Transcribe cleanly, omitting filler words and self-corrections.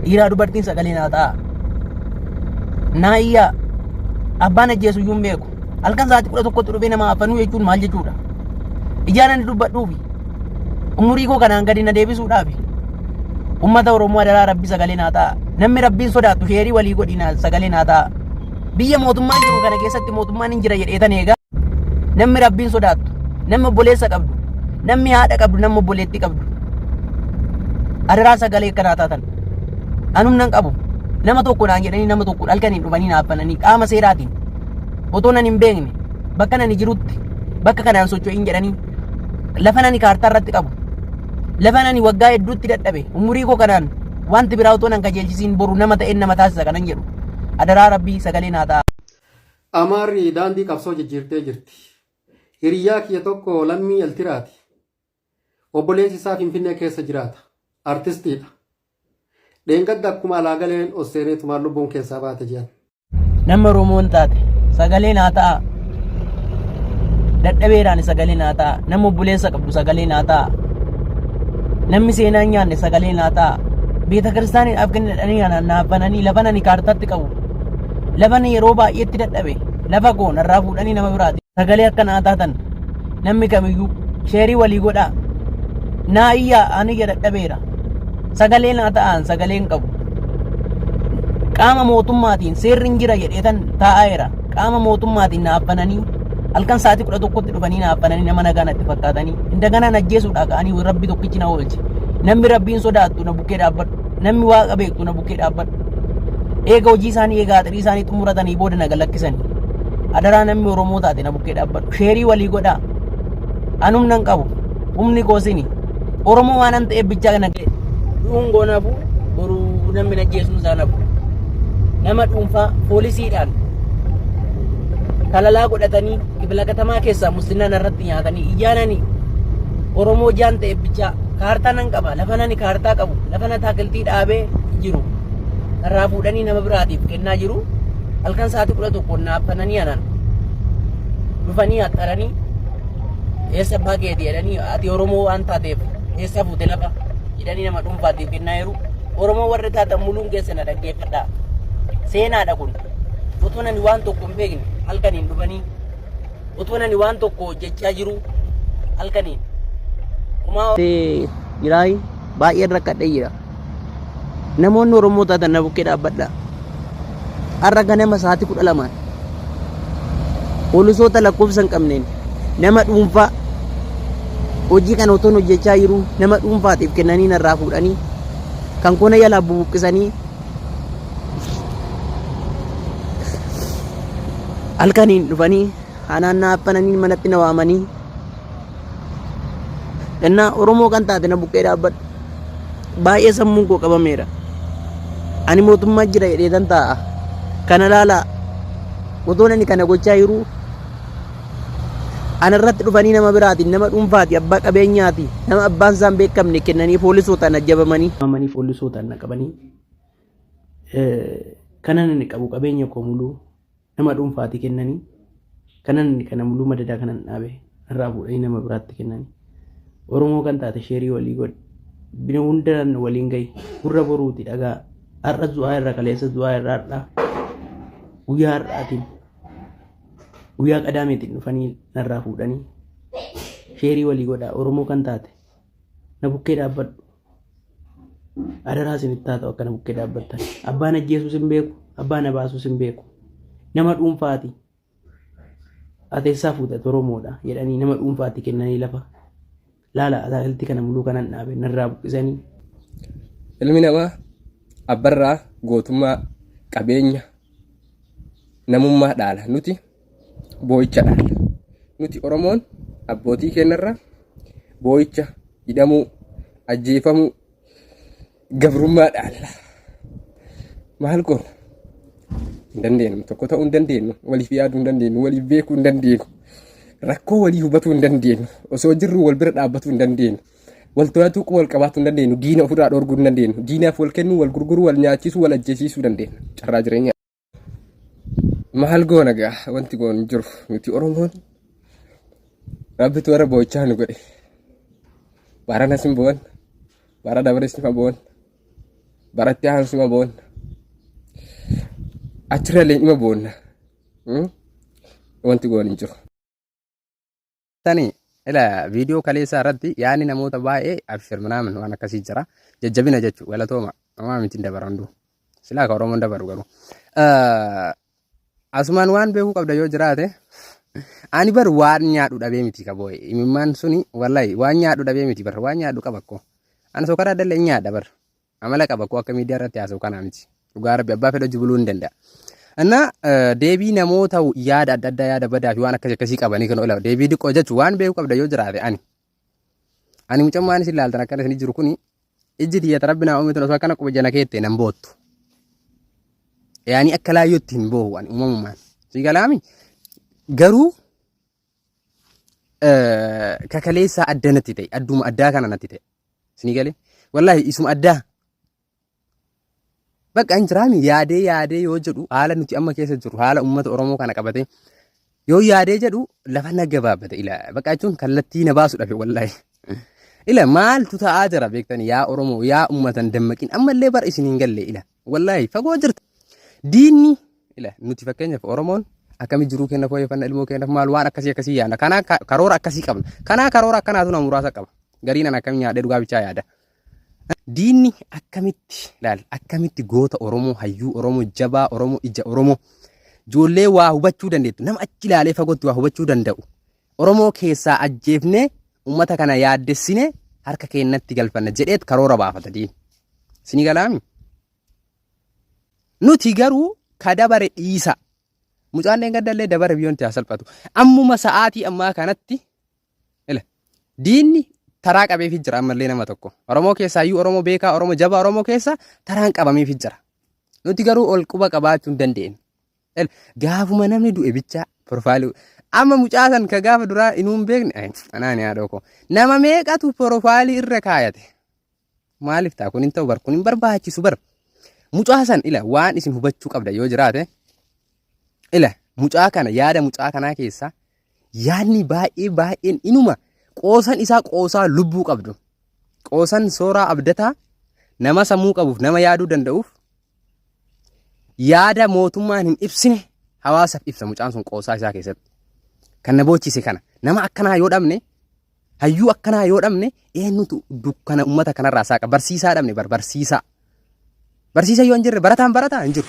dhiiraa dubartiin sagalee naa ta'a. Naayyaa abbaan ajjeesu iyyuu hin beeku. Halkan sa'aatii 11tti dhufee nama afanuu jechuun maal jechuudha? Ijaan ani dubbadhuufi umurii koo kanaan gadi na deebisuudhaafi ummata Oromoo adaraa rabbi sagalee naa ta'a. Namni rabbiin sodaattu sheerii walii godhina sagalee naa ta'a. Biyya mootummaan jiru kana keessatti mootummaan hin jira jedheetan eegaa namni rabbiin sodaattu, namni obboleessa qabdu, namni haadha qabdu, namni obboleettii qabdu adaraa sagalee akkanaa taatan. Anum nan qabu nama tokko naan jedhanii nama tokko halkaniin dhufanii naaf bananii qaama seeraatiin otoo nan hin beekne bakka nani jirutti bakka kanaan socho'iin jedhanii lafa nani kaartaa irratti qabu, lafa nani waggaa hedduutti dadhabe umurii koo kanaan wanti biraa otoo nan qajeelchisiin boru nama ta'een nama taasisa kanan jedhu adaraa rabbii sagalee naa ta'a. Amaarri daandii qabsoo jijjiirtee jirti. Hiriyaa kiyya tokko lammii Altiraati. Obboleessi isaa Finfinnee keessa jiraata. Artistiidha. Dheengadda akkuma alaagaleen Osseeneetumaan lubbuun keessaa baate jedhan. Nama Oromoon taate sagalee naa ta'a. Dadhabeedhaan sagalee naa ta'a. Nama obboleessa qabdu sagalee naa ta'a. Namni seenaa hin nyaanne sagalee naa ta'a. Beeta kiristaaniidhaaf kennanii naaf bananii lafa nani kaartaatti qabu. Lafa yeroo baay'eetti dadhabe. Lafa koo narraa fuudhanii nama biraati. Sagalee akka naa taatan namni kamiyyuu sheerii walii godhaa. Naa iyyaa ani iyya dadhabeera. Sagalee naa ta'an sagaleen qabu. Qaama mootummaatiin seerri hin jira jedheetan taa'eera. Qaama mootummaatiin naaf bananii halkan sa'aatii 11tti dhufanii naaf bananii nama nagaa natti fakkaatanii indaganaan ajjeesuudhaa ka'anii rabbi tokkichi na oolche. Namni rabbiin sodaattu na bukkee dhaabbadhu. Namni waaqa beektu na bukkee dhaabbadhu. Eega hojii isaanii eega xirii isaanii xumuratanii booda na galakkisanii. Adaraa namni Oromoo taate na bukkee dhaabbadhu. Sheerii walii godhaa. Anum nan qabu. Humni koosini. Oromoo waan an ta'eef bichaa kana ga'e. Dhuungoo nafu boruu namni na ajjeesuun isaa nafu. Nama dhuunfaa poolisiidhaan kalalaa godhatanii kibila katamaa keessaa musliimaan irratti nyaatanii iyyaananii Oromoo jaan ta'eef bichaa kaartaa nan qaba. Lafa nani kaartaa qabu. Lafa na taakiltii dhaabee jiru. Irraa fuudhanii nama biraatiif kennaa jiru. Halkan sa'aatii 11 naaffananii anaan dhufanii haxxaranii eessa abbaa keeti jedhanii ati Oromoo waan taateef eessa fuute lafa jedhanii nama dhuunfaatiif kennaa jiru. Oromoo warri taatan muluun keessa na dhaggeeffadhaa. Seenaadha kun. Otoo nani waan tokko hin beekne halkaniin dhufanii otoo nani waan tokko hojjechaa jiru halkaniin. Jiraayi baay'een rakkadhee jira. Namoonni Oromoo taatan na bukkee dhaabbadhaa. Har'a ganama sa'aatii 12 poolisoota lakkoofsa hin qabneen nama dhuunfaa hojii kana otoo hojjechaa jiru nama dhuunfaatiif kennanii narraa fuudhanii kan kona yaalaa bubuqqisanii halkaniin dhufanii anaan naaffananii manatti na waamanii innaa Oromoo kan taate na bukkee dhaabbadhu. Baay'ee sammuun koo qabameera. Ani mootummaa jira jedheetan taa'a. Kana laalaa otoo nani kana gochaa jiru ana irratti dhufanii nama biraatiin nama dhuunfaati abbaa qabeenyaati nama abbaan isaan beekamne kennanii poolisootaan ajjabamanii poolisootaan na qabanii kana nani qabu qabeenya koo muluu nama dhuunfaati kennanii kana muluu madadaa kanan dhaabe irraa fuudhanii nama biraatti kennanii Oromoo kan taate sheerii walii godhe bina hundaan waliin gahi gurra boruuti dhagaa har'a du'aa irra kaleessa du'aa irra har'a guyyaa har'aatiin guyyaa qadaameetiin dhufanii narraa fuudhanii sheerii walii godhaa Oromoo kan taate na bukkee dhaabbadhu. Adaraa isinitti haa ta'u akka na bukkee dhaabbattan. Abbaan ajjeesuus hin beeku, abbaan na baasuus hin beeku. Nama dhuunfaati. Ateessaa fuudhate Oromoodha jedhanii nama dhuunfaati kennanii lafa. Laala ataakiltii kana muluu kanan dhaabe narraa buqqisanii. Ilmi namaa abbarraa gootummaa qabeenya namummaa dhaala. Nuti boo'icha dhaala. Nuti Oromoon abbootii keenyarraa boo'icha hidhamuu ajjeefamuu gabrummaa dhaala. Maal goona? Hin dandeenyu. Tokko ta'uu hin dandeenyu. Waliif yaaduu hin dandeenyu. Waliif beekuu hin dandeenyu. Rakkoo walii hubatuu hin dandeenyu. Osoo jirru wal bira dhaabbatuu hin dandeenyu. Wal to'atuu wal qabaatu hin dandeenyu. Diina ofirraa dhorguu hin dandeenyu. Diinaaf wal kennuu, wal gurguruu, wal nyaachisuu, wal ajjeesiisuu dandeenya. Carraa jireenyaa. Maal goona gaa wanti goonu jiru nuti Oromoon rabbitu warra boo'ichaa nu godhe. Bara nasin boon, bara dabarees ni fa boon. baratti haansuma boonna. Achirralee dhima boonna. Wanti goon hin jiru. Tani ila viidiyoo kaleessaa irratti yaani namoota baay'ee abshir minaamin waan akkasii jira. Jajjabina jechuudha galatooma. Namaa miti dabarandu. Silaa ka Oromoon dabaru garuu. Asumaan waan beekuu qabda yoo jiraate ani bar waan nyaadhu dhabee miti kabooye. Imimmaan suni wallahi waan nyaadhu dhabee miti bar waan nyaadhu qaba ko. Ani soo karaa dallee nyaadha bar. Amala qaba ko akka miidiyaa irratti haasa'u kanaa miti. Dhugaa rabbi abbaa fedha jibuluu hin danda'a. Anna deebii namoota yaada adda addaa yaada badaa fi waan akkasii qabanii kan oolan deebii diqqoo jechuun waan beekuu qabda yoo jiraate ani mucammaan isin ilaaltan akkana isin jiru kuni ijji xiyyaata rabbinaa uumetu osoo akkana quba jana keettee nan boottu. Yaani akka laayyootti hin boohu ani uumamummaan. Si galaami garuu kakaleessaa adda natti ta'e adduma addaa kana natti ta'e. Si galee wallahi isuma addaa. Bakka hin jiraami yaadee yoo jedhu haala nuti amma keessa jiru haala uummata Oromoo kana qabate yoo yaadee jedhu lafa nagabaabbate ila bakka jechuun kallattii na baasu dhabe wallahi. Ila maaltu ta'aa jira beektani yaa Oromoo yaa uummatan dammaqin ammallee bar isin hin galle ila wallahi fagoo jirta. Diinni ila nuti fakkeenyaaf Oromoon akkami jiruu kenna fooyyeffanna ilmoo kennaaf maal waan akkasii yaadna. Kanaa karoora akkasii qabna. Kanaa karoora akkanaatu nama muraasa qaba. Gariin akkami nyaadhee dhugaa bichaa yaada. Diinni akkamitti goota Oromoo hayyuu Oromoo jabaa Oromoo ija Oromoo ijoollee waa hubachuu dandeettu nama achi ilaalee fagootti waa hubachuu danda'u Oromoo keessaa ajjeefnee uummata kana yaaddessine harka keenyatti galfanna jedheet karoora baafata diin. Sini galaami. Nuti garuu ka dabare dhiisa. Mucaan gadallee dabare biyyoon haa salphatu. Ammuma sa'aatii ammaa kanatti diinni taraa qabeef jira ammallee nama tokko. Oromoo keessaa iyyuu Oromoo beekaa Oromoo jabaa Oromoo keessa taraan qabameef jira. Nuti garuu ol quba qabaachuu hin dandeenye. Gaafuma namni du'e bicha profaayilii amma mucaasan ka gaafa duraa inuun beekne anaan yaadoo ko nama meeqatu profaayilii irra kaayate. Maaliif ta'a kun hin ta'u bar kun hin barbaachisu bar. Mucaasan ila waan isin hubachuu qabda yoo jiraate ila mucaa kana yaada mucaa kanaa keessa yaadni baay'een inuma qoosan isaa qoosaa lubbuu qabdu. Qoosan sooraa abdataa nama sammuu qabuuf nama yaaduu danda'uuf yaada mootummaan hin ibsine hawaasaaf ibsa mucaan sun qoosaa isaa keessatti. Kan na boochise kana nama akkanaa yoo dhabne hayyuu akkanaa yoo dhabne eenyutu dukkana uummata kanarraa saaqa barsiisaa dhabne barsiisaa. Barsiisa yoo hin jirre barataan hin jiru.